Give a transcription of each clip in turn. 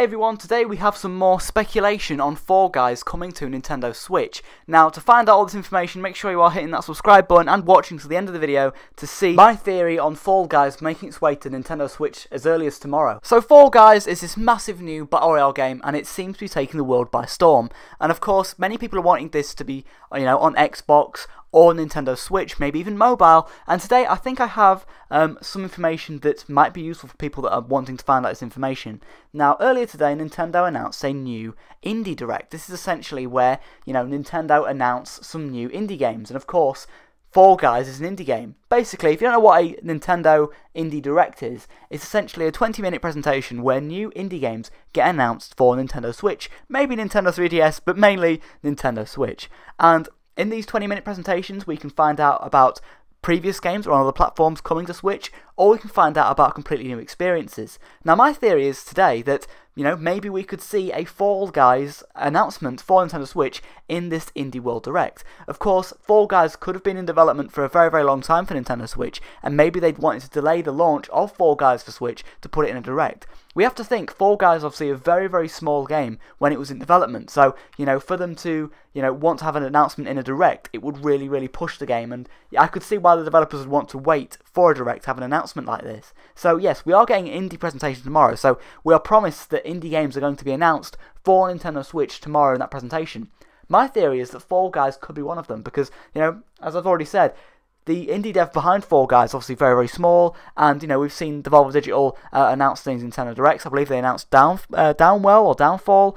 Hey everyone, today we have some more speculation on Fall Guys coming to Nintendo Switch. Now, to find out all this information, make sure you are hitting that subscribe button and watching to the end of the video to see my theory on Fall Guys making its way to Nintendo Switch as early as tomorrow. So Fall Guys is this massive new Battle Royale game, and it seems to be taking the world by storm. And of course, many people are wanting this to be, on Xbox, or Nintendo Switch, maybe even mobile. And today I think I have some information that might be useful for people that are wanting to find out this information. Now, earlier today, Nintendo announced a new Indie Direct. This is essentially where, Nintendo announced some new indie games. And of course, Fall Guys is an indie game. Basically, if you don't know what a Nintendo Indie Direct is, it's essentially a 20-minute presentation where new indie games get announced for Nintendo Switch. Maybe Nintendo 3DS, but mainly Nintendo Switch. And in these 20-minute presentations, we can find out about previous games or on other platforms coming to Switch, or we can find out about completely new experiences. Now, my theory is today that, maybe we could see a Fall Guys announcement for Nintendo Switch in this Indie World Direct. Of course, Fall Guys could have been in development for a very, very long time for Nintendo Switch, and maybe they'd wanted to delay the launch of Fall Guys for Switch to put it in a Direct. We have to think, Fall Guys obviously a very, very small game when it was in development, so, for them to, want to have an announcement in a Direct, it would really, really push the game, and I could see why the developers would want to wait for a Direct to have an announcement like this. So yes, we are getting an indie presentation tomorrow, so we are promised that indie games are going to be announced for Nintendo Switch tomorrow in that presentation. My theory is that Fall Guys could be one of them, because, as I've already said, the indie dev behind Fall Guys is obviously very, very small, and we've seen Devolver Digital announce things in Nintendo Directs. I believe they announced Downwell or Downfall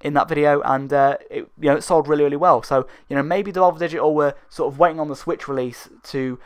in that video, and it sold really, really well. So maybe Devolver Digital were sort of waiting on the Switch release to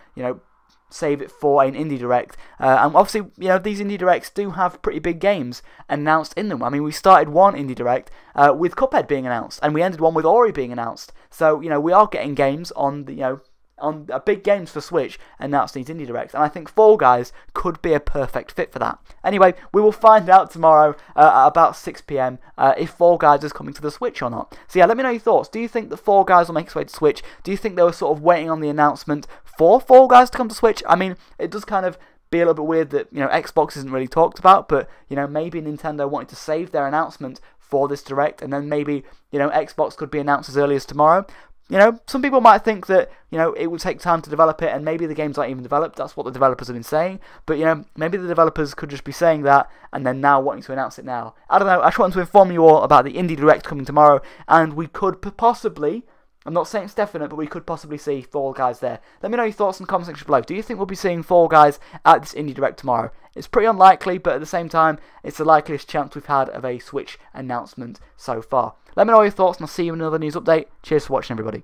save it for an indie direct, and obviously these indie directs do have pretty big games announced in them. I mean, we started one indie direct with Cuphead being announced, and we ended one with Ori being announced. So we are getting games on the on big games for Switch announced these indie directs, and I think Fall Guys could be a perfect fit for that. Anyway, we will find out tomorrow at about 6 PM if Fall Guys is coming to the Switch or not. So yeah, let me know your thoughts. Do you think that Fall Guys will make its way to Switch? Do you think they were sort of waiting on the announcement for Fall Guys to come to Switch? I mean, it does kind of be a little bit weird that Xbox isn't really talked about, but maybe Nintendo wanted to save their announcement for this direct, and then maybe Xbox could be announced as early as tomorrow. Some people might think that, it would take time to develop it, and maybe the games aren't even developed. That's what the developers have been saying. But, maybe the developers could just be saying that, and then now wanting to announce it now. I don't know. I just wanted to inform you all about the Indie Direct coming tomorrow, and we could possibly, I'm not saying it's definite, but we could possibly see Fall Guys there. Let me know your thoughts in the comment section below. Do you think we'll be seeing Fall Guys at this Indie Direct tomorrow? It's pretty unlikely, but at the same time, it's the likeliest chance we've had of a Switch announcement so far. Let me know your thoughts, and I'll see you in another news update. Cheers for watching, everybody.